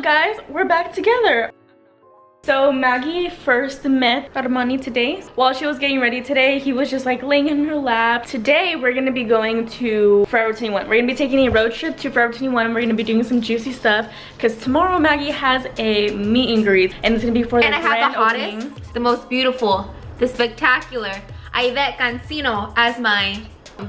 up guys, we're back together. So Maggie first met Armani today. While she was getting ready today, he was just like laying in her lap. Today we're gonna be going to Forever 21. We're gonna be taking a road trip to Forever 21. We're gonna be doing some juicy stuff because tomorrow Maggie has a meet and greet and it's gonna be for the grand opening. And I have the hottest, the most beautiful, the spectacular Aidette Cancino as my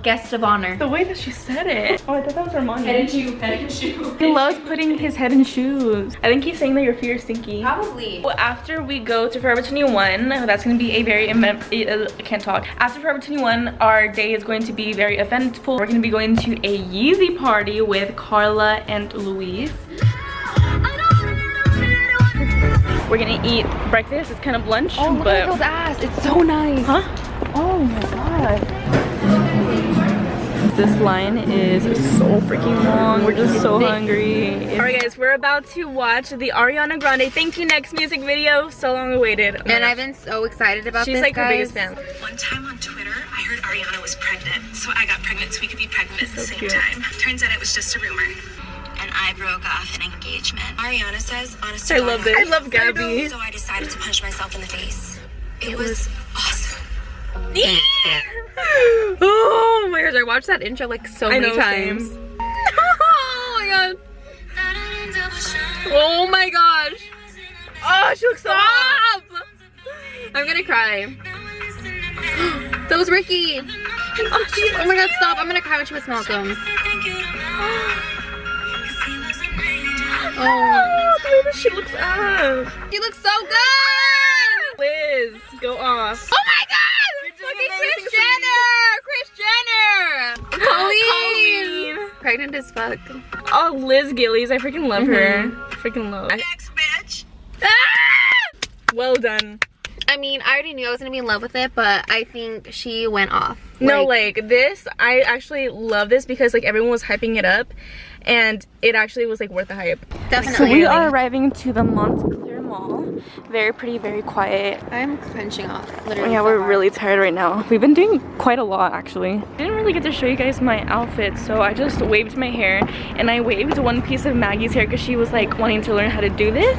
guest of honor. The way that she said it. Oh, I thought that was Armani. Head and shoe, head and shoe. He loves putting his head in shoes. I think he's saying that your feet are stinky. Probably. Well, after we go to Forever 21, that's going to be a very, I can't talk. After Forever 21, our day is going to be very eventful. We're going to be going to a Yeezy party with Carla and Luis. We're going to eat breakfast. It's kind of lunch, oh, look but... at those ass. It's so nice. Huh? Oh my god. This line is so freaking long. We're just so hungry. Alright guys, we're about to watch the Ariana Grande Thank You Next music video. So long awaited. Oh and I've been so excited about this, She's like guys. her biggest fan. One time on Twitter, I heard Ariana was pregnant. So I got pregnant so we could be pregnant at the same time. Turns out it was just a rumor. And I broke off an engagement. Ariana says, honestly, I love this. I love Gabby. So I decided to punch myself in the face. It was awesome. Yeah. Oh my gosh, I watched that intro like so many times. Oh my god. Oh my gosh. Oh, she looks so hot. I'm gonna cry. That was Ricky. Oh my god, stop. I'm gonna cry when she was Malcolm. Oh, the way that she looks up. She looks so good. Liz, go off. Oh my god. Look at Kris Jenner! Colleen! Pregnant as fuck. Oh, Liz Gillies, I freaking love her. Freaking love. Next bitch. Ah! Well done. I mean, I already knew I was gonna be in love with it, but I think she went off. No, like this, I actually love this because like everyone was hyping it up and it actually was like worth the hype. Definitely. So we are arriving to the Montclair Mall. Very pretty, very quiet. I'm clenching off, literally. Yeah, so we're hard. really tired right now. We've been doing quite a lot actually. I didn't really get to show you guys my outfit, so I just waved my hair and I waved one piece of Maggie's hair because she was like wanting to learn how to do this.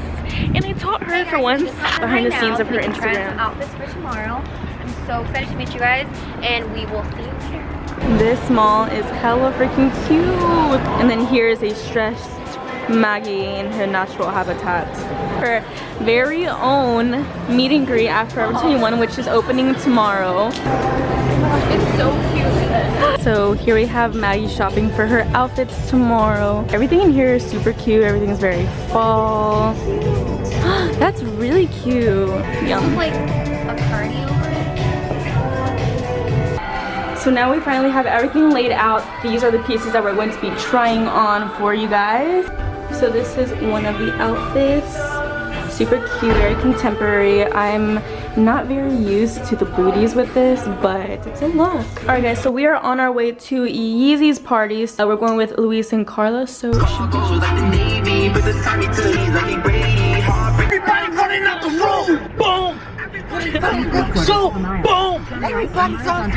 And I taught her for once behind the scenes of her Instagram. Outfits for tomorrow. I'm so excited to meet you guys, and we will see you later. This mall is hella freaking cute. And then here is a stressed Maggie in her natural habitat. Her very own meet and greet at Forever 21, which is opening tomorrow. It's so cute. So here we have Maggie shopping for her outfits tomorrow. Everything in here is super cute. Everything is very fall. That's really cute. Yum. Like a party over it. So now we finally have everything laid out. These are the pieces that we're going to be trying on for you guys. So this is one of the outfits. Super cute, very contemporary. I'm not very used to the booties with this, but it's a look. Alright guys, so we are on our way to Yeezy's party. So we're going with Luis and Carla, so it should be everybody running out the room! Boom! So, boom! Everybody's on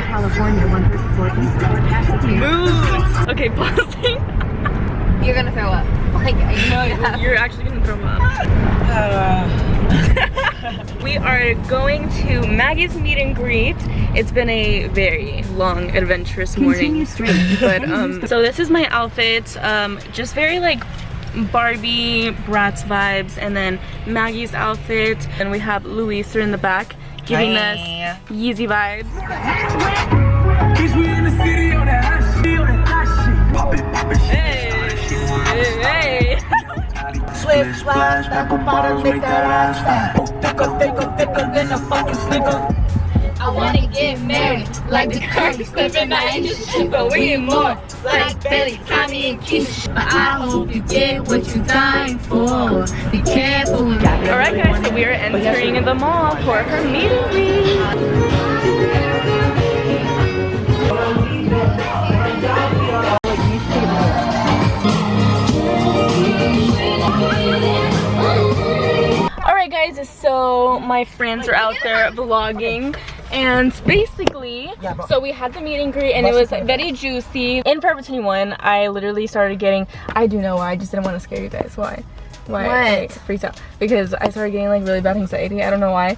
Moves. Okay, pausing. You're gonna throw up. Like, I know You're actually gonna throw up. We are going to Maggie's meet and greet. It's been a very long, adventurous morning. But so this is my outfit. Just very like Barbie Bratz vibes, and then Maggie's outfit, and we have Luis in the back giving us Yeezy vibes. Hey. Swift splash, apple bottom, make that ass fat. Thicker than a fucking snicker. I wanna get married, like the curtain slipping out in the shit, but we ain't more like Belly, Tommy, and Keisha. But I hope you get what you're dying for. Be careful when you Alright guys, so we are entering the mall for her meet and greet. Alright guys, so my friends are out there vlogging. And basically, so we had the meet and greet and it was very juicy. In Forever 21, I literally started getting, I do know why, I just didn't want to scare you guys. Why? why What? I freaked out. Because I started getting like really bad anxiety. I don't know why.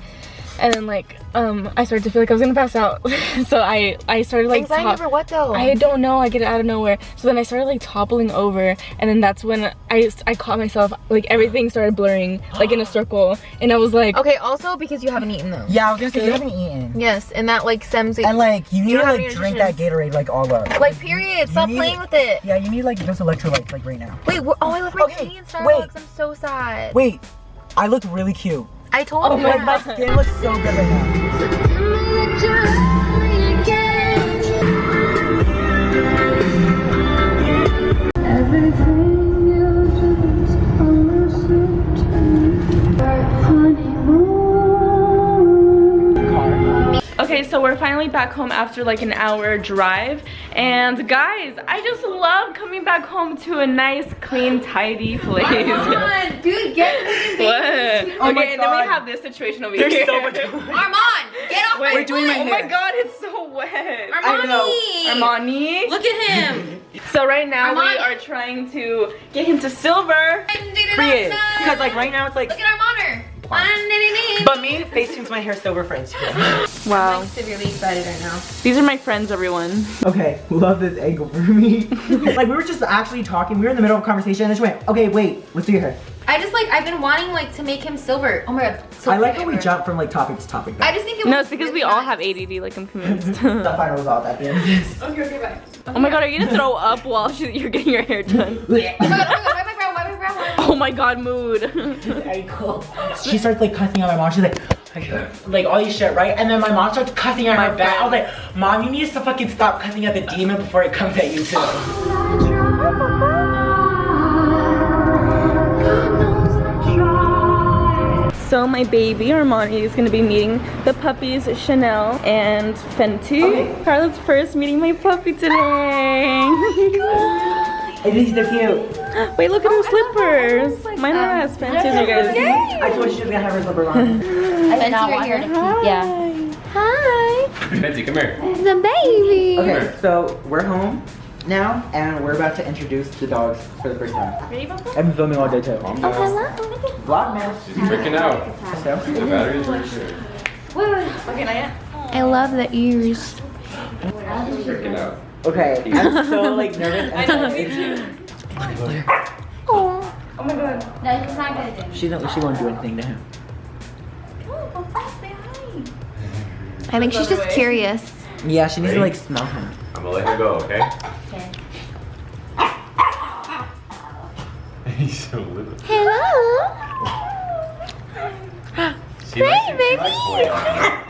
And then like I started to feel like I was gonna pass out. So I started like Anxiety over what though? I don't know, I get it out of nowhere. So then I started like toppling over, and then that's when I caught myself, like everything started blurring like in a circle, and I was like, Okay, also because you haven't eaten though. Yeah, I was gonna say you haven't eaten. Yes, and that like stems. And like you need to don't have like any drink that Gatorade like all up. Like period. Stop need playing it. with it. Yeah, you need like those electrolytes like right now. Wait, I left my Okay, tea in Starbucks. wait. I'm so sad. Wait, I look really cute. I told you. Like my skin looks so good right now. okay, so we're finally back home after like an hour drive, and guys, I just love coming back home to a nice, clean, tidy place. Come on, dude, get What? Oh my Okay, and then we God. have this situation over There's here. so much. Armand, get off Wait, my doing my foot. Oh my hair. god, it's so wet. Armani. Armani. Look at him. So right now we Armani. are trying to get him to silver. Period. Because like right now it's like. Look at Armand. But me, Facetune's my hair silver for Instagram. Wow. I'm severely excited right now. These are my friends, everyone. Okay, love this angle for me. Like we were just actually talking. We were in the middle of a conversation and I just went, okay, wait, let's do your hair. I've been wanting like to make him silver. Oh my god. I like how we jump from like topic to topic. I just think it No, was it's because really we all nice. have ADD, like I'm convinced. The final result at the end. Okay, bye. Oh my god, are you gonna throw up while you're getting your hair done? Oh my god, wipe my brow, wipe my brow. Oh my god, mood. Ankle. She starts like cussing out my mom. She's like all these shit, right? And then my mom starts cussing at my back. I was like, Mom, you need to fucking stop cussing at the demon before it comes at you too. So my baby Armani is gonna be meeting the puppies Chanel and Fenty. Okay. Carla's first meeting my puppy today. I think he's so cute. Wait, look at her slippers. Mine are as fancy as you guys. I told her she was gonna have her slippers on. I not want her to keep. Yeah. Hi, Fancy, come here. the baby. Okay, so we're home now and we're about to introduce the dogs for the first time. I'm filming all day too. Vlogmas. She's freaking out. So, The battery's right here. Okay, not yet. I love the ears. She's freaking out. okay, I'm so like nervous. Oh. Oh my god. No, he's not gonna do it. She won't do anything to him. I think she's just curious. Yeah, she needs to like smell him. I'm gonna let her go, okay? Okay. He's so little. Hello. She likes boy arms.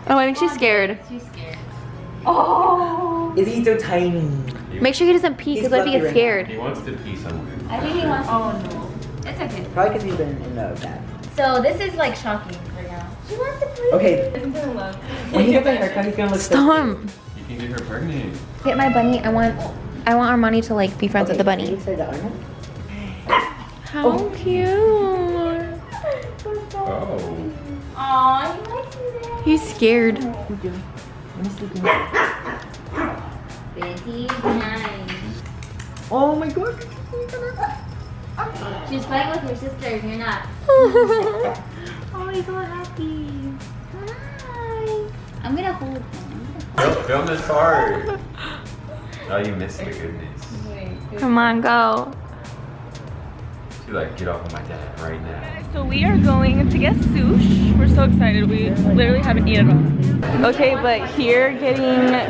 Oh, I think she's scared. She's scared. Is he so tiny? Make sure he doesn't pee, because what if he gets scared? He wants to pee somewhere. I think he wants. Oh no. It's okay. Probably because he's been in the bath. So this is like shocking right now. She wants to play. Okay, when he gets a haircut, he's gonna look so Stop. You can get her pregnant. Get my bunny. I want Armani to like be friends with the bunny. How cute. Oh. Aw, he likes me there. He's scared. Betty, nice. Oh my god. She's playing with her sisters. You're not. Oh, he's so happy. Hi. I'm gonna hold him. Film this part. Oh, you missed the goodness. Come on, go. She's like, get off of my dad right now. So we are going to get sushi. We're so excited. We literally haven't eaten at all. Okay, but here getting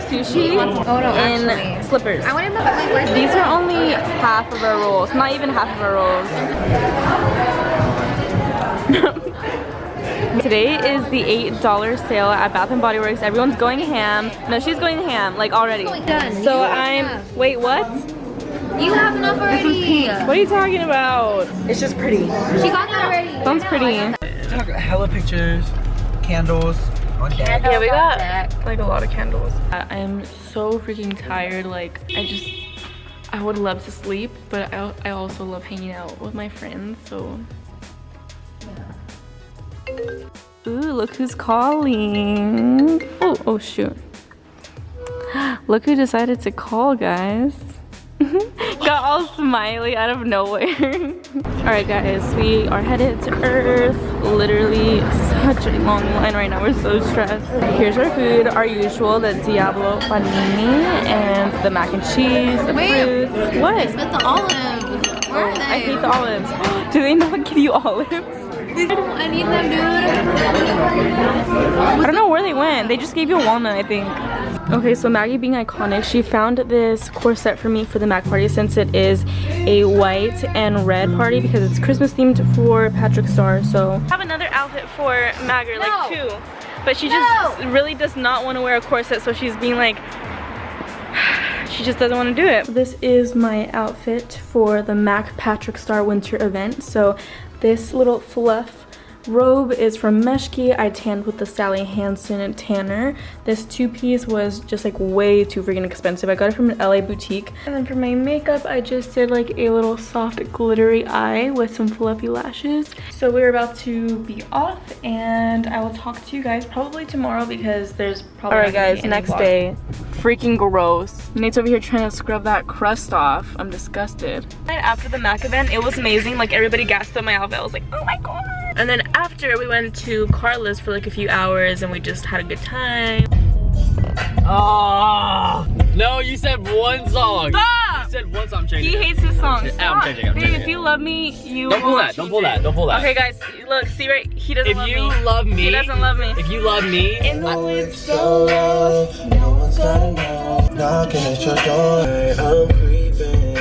sushi Oh no, in actually. slippers. I want to know. Wait, These are only half of our rolls. Not even half of our rolls. Today is the $8 sale at Bath & Body Works. Everyone's going ham. No, she's going ham, like already. Done. So wait, what? You have enough already. What are you talking about? It's just pretty. She got that already. Sounds pretty. Hella pictures, candles on deck. Yeah, we got like a lot of candles. I am so freaking tired. Like I would love to sleep, but I also love hanging out with my friends. So. Ooh, look who's calling. Oh shoot. Look who decided to call, guys. Got all smiley out of nowhere. Alright guys, we are headed to Earth. Literally such a long line right now. We're so stressed. Here's our food, our usual, the Diablo panini and the mac and cheese, the fruits. What? I spent the olives. Where are they? I hate the olives. Do they not give you olives? I need them, dude. I don't know where they went. They just gave you a walnut, I think. Okay, so Maggie being iconic, she found this corset for me for the Mac party since it is a white and red party because it's Christmas themed for Patrick Star. So I have another outfit for Maggie, like two. But she just really does not want to wear a corset, so she's being like, she just doesn't want to do it. This is my outfit for the Mac Patrick Star winter event. So this little fluff robe is from Meshki. I tanned with the Sally Hansen tanner. This two-piece was just like way too freaking expensive. I got it from an LA boutique. And then for my makeup, I just did like a little soft glittery eye with some fluffy lashes. So we're about to be off and I will talk to you guys probably tomorrow because there's probably Alright guys, next day. Freaking gross. Nate's over here trying to scrub that crust off. I'm disgusted. After the MAC event, it was amazing. Like everybody gassed up my outfit. I was like, oh my god. And then after, we went to Carla's for like a few hours and we just had a good time. Oh no, you said one song. Stop! You said one song. I'm changing. He hates his song. I'm changing. Babe, if you love me, you don't pull that. Don't pull that. Don't pull that. Okay, guys, look, see right? He doesn't love me. If you love me, he doesn't love me. If you love me, it's so low, no one's gotta know. Knocking at your door, I'm creeping.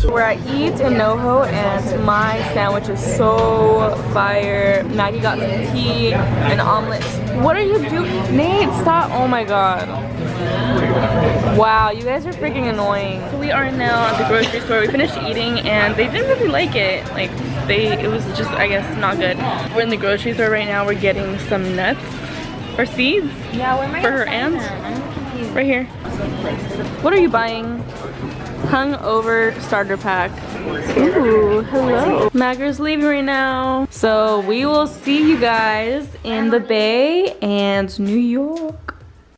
We're at Eat in NoHo and my sandwich is so fire. Maggie got some tea and omelets. What are you doing? Nate, stop. Oh my god. Wow, you guys are freaking annoying. So we are now at the grocery store. We finished eating and they didn't really like it. Like it was just, I guess, not good. We're in the grocery store right now. We're getting some nuts or seeds. Yeah, where am I for her aunt. I'm confused. Right here. What are you buying? Hungover starter pack. Ooh, hello. Magger's leaving right now. So we will see you guys in the Bay and New York.